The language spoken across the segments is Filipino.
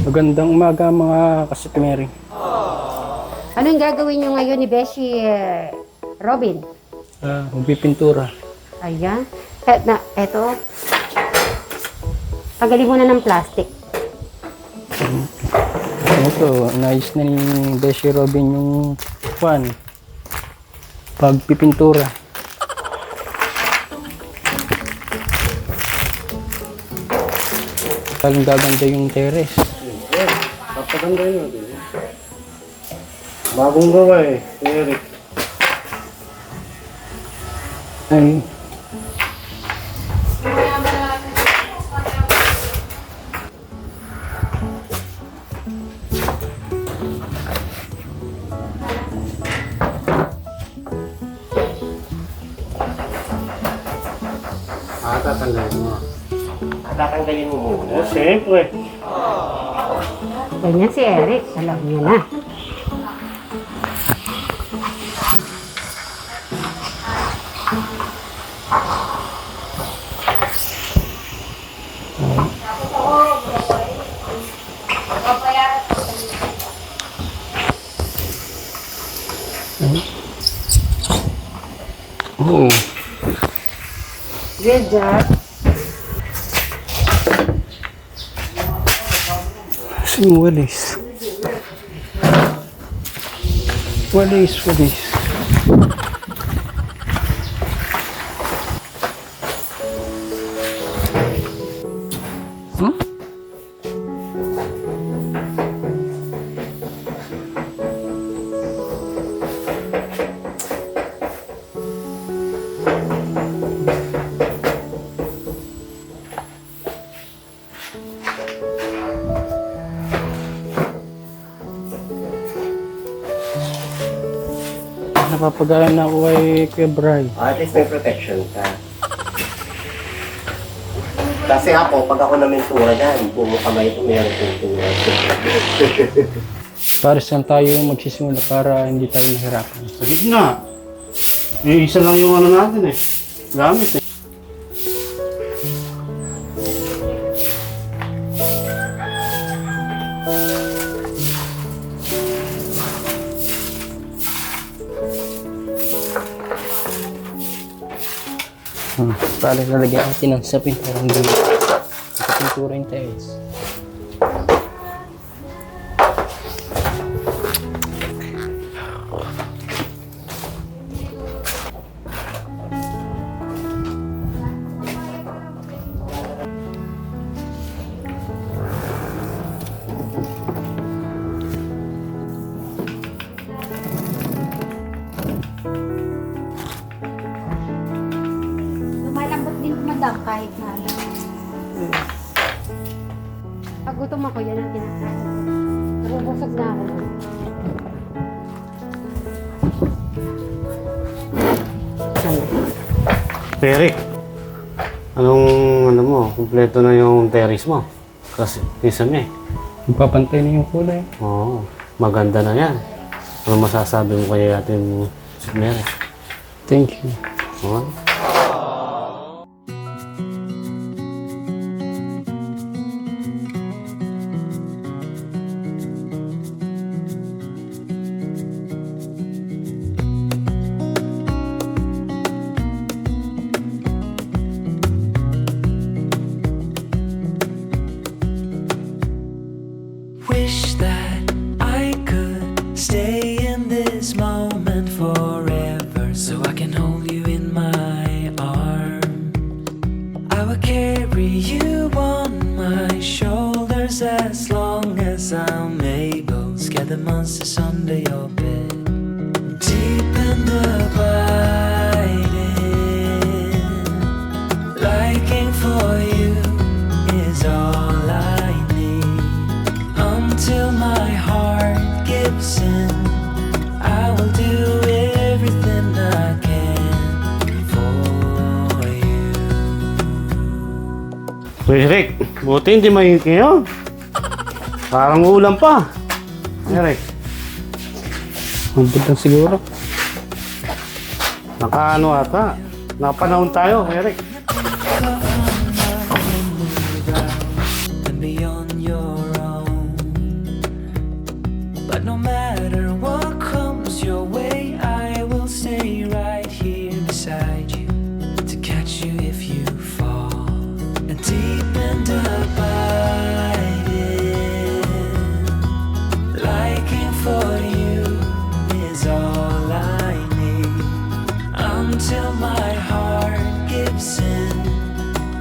Magandang umaga mga kasikmeri. Anong gagawin nyo ngayon ni Beshi, Robin? Magpipintura. Ayan. Eto. Tagalin mo na ng plastic. Ito, naayos na ni Beshi Robin yung pagpipintura. Talang gaganda yung terrace. Papaganda yun. Bagong gawa eh, Eric. Ay, Tatanggalin mo. Tatanggalin mo muna? Siyempre. Ganyan si Eric. Alam niya na. oh. Good job. Saan walis? Walis. Hmm? Napapagaya na ako kay Kuya Bray. At least may protection ka. Kasi ako, pag ako namintura yan, bumo kamay ito, mayroon pintura. Para saan tayo magsisimula para hindi tayo mahirapan. Sa gitna. Eh, isa lang yung ano natin eh. Gamit eh. Para lalagyan natin ng sapin para hindi pintura yung tiles. Lumalambot din madam kahit na. Pag gutom ako, yan ang kinakain. Nabubusog na ako. Eric, anong ano mo, kumpleto na yung terrace mo. Kasi, isang eh. Magpapantay na yung kulay. Oo, maganda na yan. Ano masasabi mo kay ating Mary? Thank you. Oo. Wish that I could stay in this moment forever, so I can hold you in my arms. I will carry you on my shoulders as long as I'm able. Scare the monsters under your bed. Deep and abiding, liking for you is all I need. Until my heart gives in, I will do everything I can for you. Eric, buti hindi mainit ngayon. Parang ulam pa. Eric, Mabot lang siguro. nakaano ata. Napanahon tayo, Eric. And beyond your own. no matter what comes your way, I will stay right here beside you to catch you if you fall. And deep and abiding, liking for you is all I need. Until my heart gives in,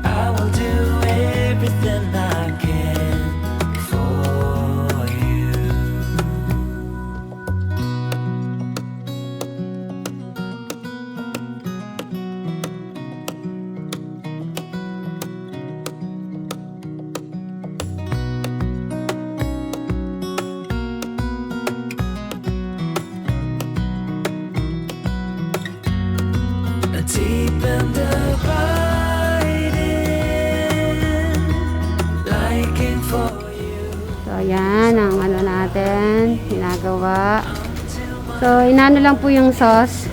I will do everything I can for you. Deep and abiding, liking for you. So, ayan ang ano natin, ginagawa. So, inano lang po yung sauce.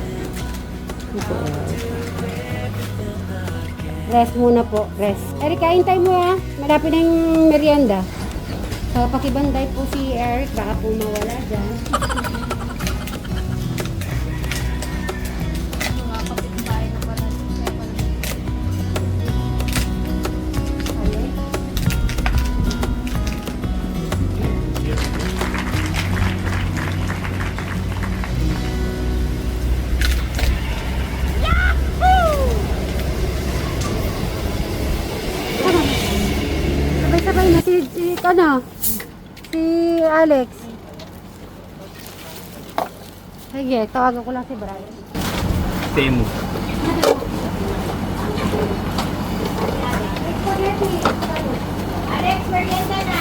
Rest muna po, rest. Eric, kain tayo mo ha. Malapit na yung merienda. So, pakibanday po si Eric, baka po mawala dyan. Sabay-sabay na si Alex. Sige, tawagan ko lang si Brian. Temu. Alex, merienda na.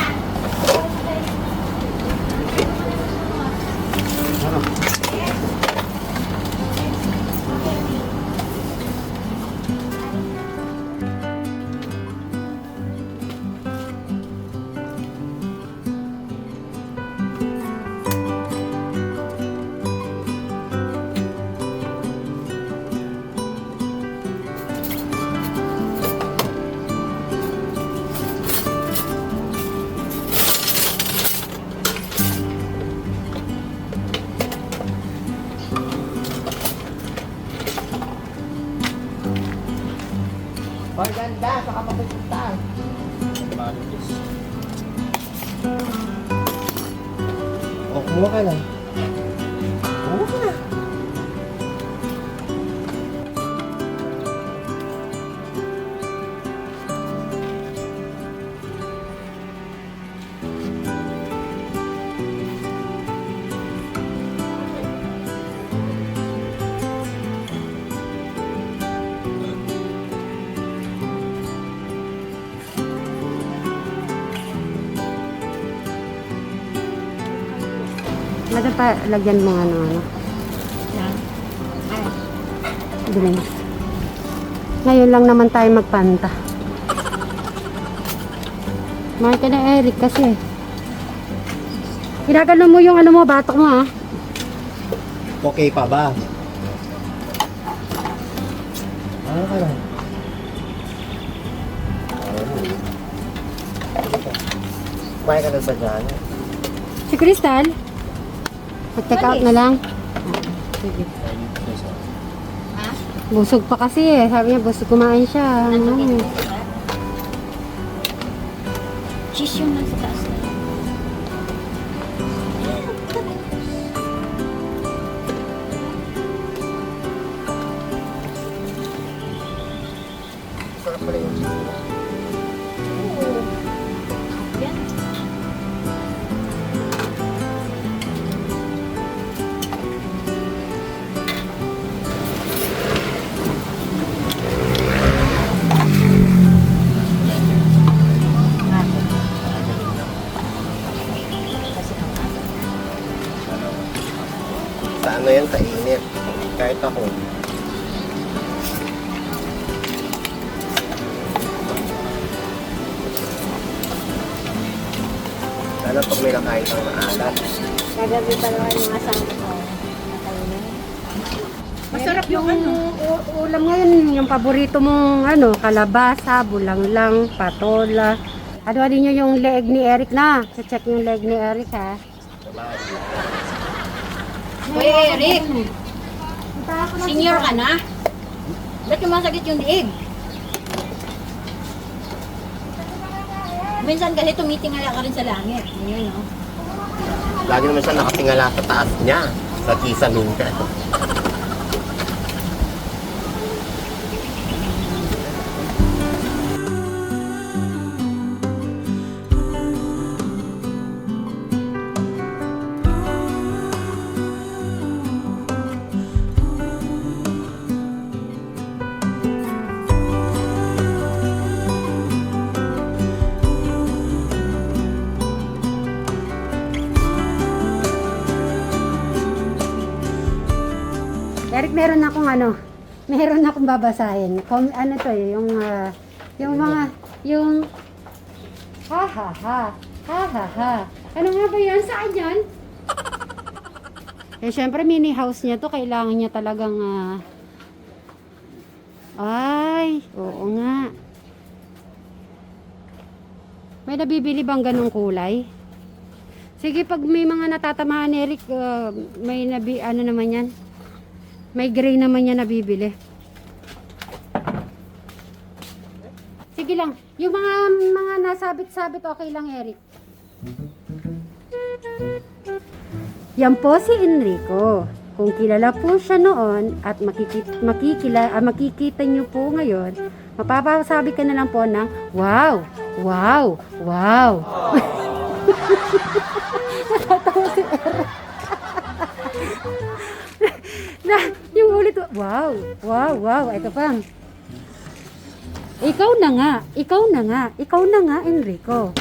Maganda, saka mapupunta. O, kumuha ka lang. Kumuha ka na. Madam pa, lagyan mo ano. Drinks. Ngayon lang naman tayo magpanta. Mahal ka na Eric kasi. Ginagano mo yung ano mo, batok mo ha. Okay pa ba? Ano ka lang? Kumain ka na sa dyan. Si Crystal? Mag-take out na lang. Sige. Busog pa kasi eh. Sabi niya, busog kumain siya. Ano? Cheese yung nasa taas na. Sarap pala yung cheese. Yan. Sa ano yan, sa init. Kahit ako. Lalo pag may nakain kang maalat. Kagabi pa naman yung asang ko. Masarap yung ano, ulam ngayon, yung paborito mong ano, kalabasa, bulanglang, patola. Ano nyo yung leg ni Eric na. Check yung leg ni Eric ha. Hoy, Eric! Senior ka na? Ba't sumasakit yung liig? Minsan kasi tumitingala ka rin sa langit. Yun, no? Lagi naman siya nakatingala sa taas niya. Sa kisamin ka. Eric, meron akong babasahin. Ano to eh, yung ha ha ha, ha ha ha. Ano nga ba yan? Saan yan? Eh, syempre mini house niya to, kailangan niya talagang, ay, oo nga. May nabibili bang ganong kulay? Sige, pag may mga natatamaan, Eric, ano naman yan? May gray naman yan nabibili. Sige lang. Yung mga nasabit-sabit, okay lang, Eric. Yan po si Enrico. Kung kilala po siya noon at makikita niyo po ngayon, mapapasabi ka na lang po ng wow, wow, wow. Natatawa si Eric. Na, yung ulit, wow, wow, wow, ito pa. Ikaw na nga, Enrico.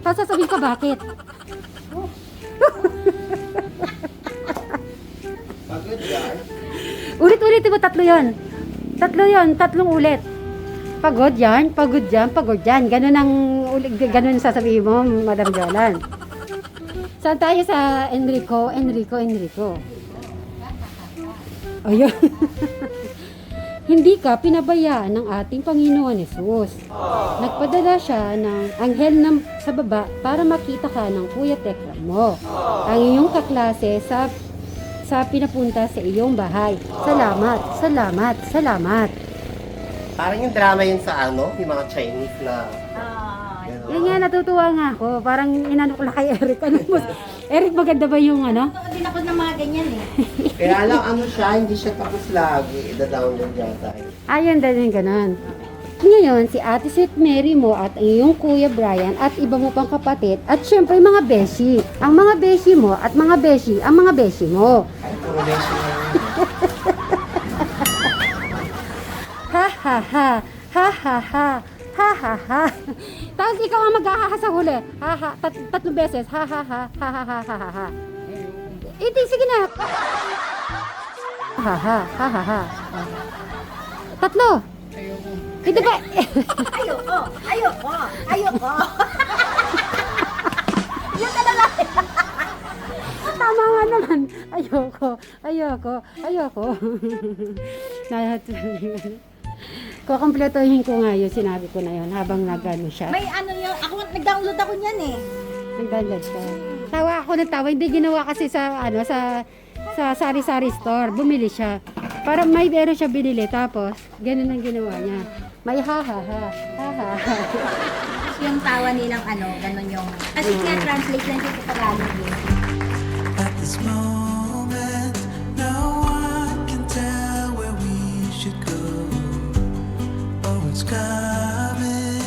Tapos sasabihin ka bakit? Ulit-ulit mo, tatlo yon. Tatlong ulit. Pagod yan. Ganun sasabihin mo, Madam Jolan. Saan tayo sa Enrico? Ayun. Hindi ka pinabayaan ng ating Panginoon Hesus. Nagpadala siya ng anghel sa baba para makita ka ng kuya tekra mo. Ang iyong kaklase sa pinapunta sa iyong bahay. Salamat. Parang yung drama yun sa yung mga Chinese na... Yan nga, natutuwa nga ako. Parang inano ko lang kay Eric. Eric, maganda ba yung ano? Ito din ako ng mga ganyan eh. Kaya lang hindi siya tapos lagi. Ida-download yata. Ayun, din ganun. Ngayon, si Ate Sweet Mary mo at ang iyong Kuya Brian at iba mo pang kapatid at syempre mga beshi. Ang mga beshi mo at mga beshi, ang mga beshi mo. Ay, puro beshi na yun. Ha ha ha, ha ha ha, ha ha ha. Tapos ikaw ang maghahaha sa huli. Ha ha, tatlong beses. Ha ha ha, ha ha ha, ha ha ha. Sige na. Ha ha, ha ha ha. Tatlo. Ito ba? Ayoko. Yun ka na lang. Tama nga naman. Ayoko. Kukompletohin ko nga yun, sinabi ko na yun habang nagano siya. May ano yun, nag-download ako niyan eh. Nag-download siya. Tawa ako ng tawa, hindi ginawa kasi sa sari-sari store. Bumili siya. Para may meron siya binili, tapos ganun ang ginawa niya. May ha-ha-ha. Ha-ha-ha. Yung tawa nilang ganun yung... Kasi translate lang siya sa Tagalog eh. At this moment, no one can tell where we should go or what's coming.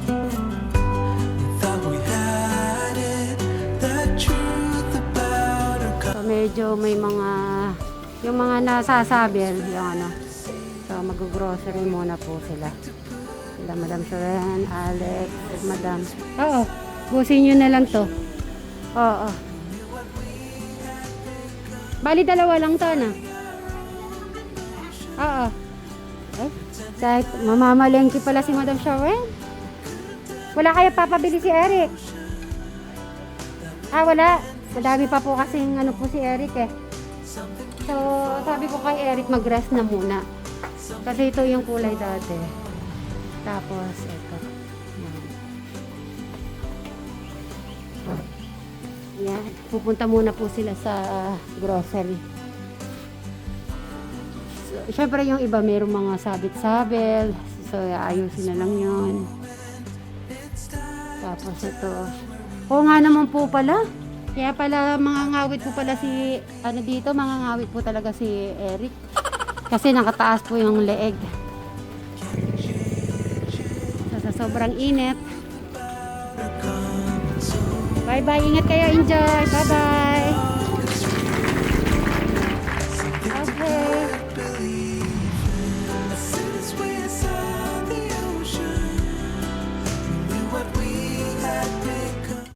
We thought we had it, the truth about our So, medyo may yung mga nasasabi, yung So, mag-grocery muna po sila. Madam Shoren, Alex, Madam. Oo, busin nyo na lang to. Oo. Bali, dalawa lang to, na. Oo. Eh, kahit mamamalengke pala si Madam Shoren. Wala kaya papabili si Eric. Wala. Madami pa po kasing po si Eric eh. So, sabi ko kay Eric, mag-rest na muna. Kasi ito yung kulay dati. Tapos, ito. Yan. Ayan, pupunta muna po sila sa grocery. So, syempre yung iba mayroong mga sabit-sabel. So, ayusin na lang yun. Tapos ito. Oo nga naman po pala. Kaya pala mga ngawit po pala si, ano dito, mga ngawit po talaga si Eric. Kasi nakataas po yung leeg. So, sa sobrang init. Bye-bye. Ingat kayo. Enjoy. Bye-bye.